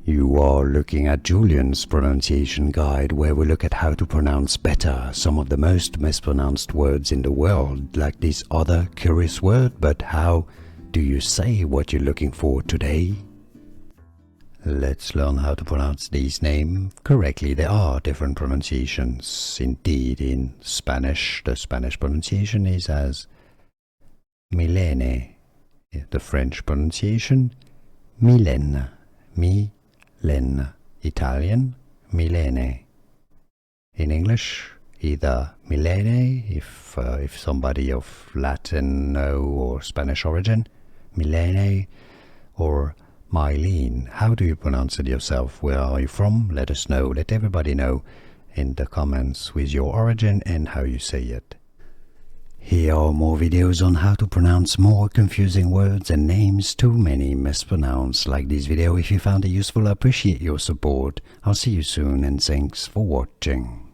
You are looking at Julian's pronunciation guide, where we look at how to pronounce better some of the most mispronounced words in the world, like this other curious word. But how do you say what you're looking for today? Let's learn how to pronounce these names correctly. There are different pronunciations. Indeed, in Spanish, the Spanish pronunciation is as Milene. The French pronunciation, Milene. Milene. Italian, Milene. In English, either Milene, if somebody of Latin or Spanish origin, Milene, or Milene. How do you pronounce it yourself? Where are you from? Let us know. Let everybody know in the comments with your origin and how you say it. Here are more videos on how to pronounce more confusing words and names too many mispronounced. Like this video if you found it useful. I appreciate your support. I'll see you soon and thanks for watching.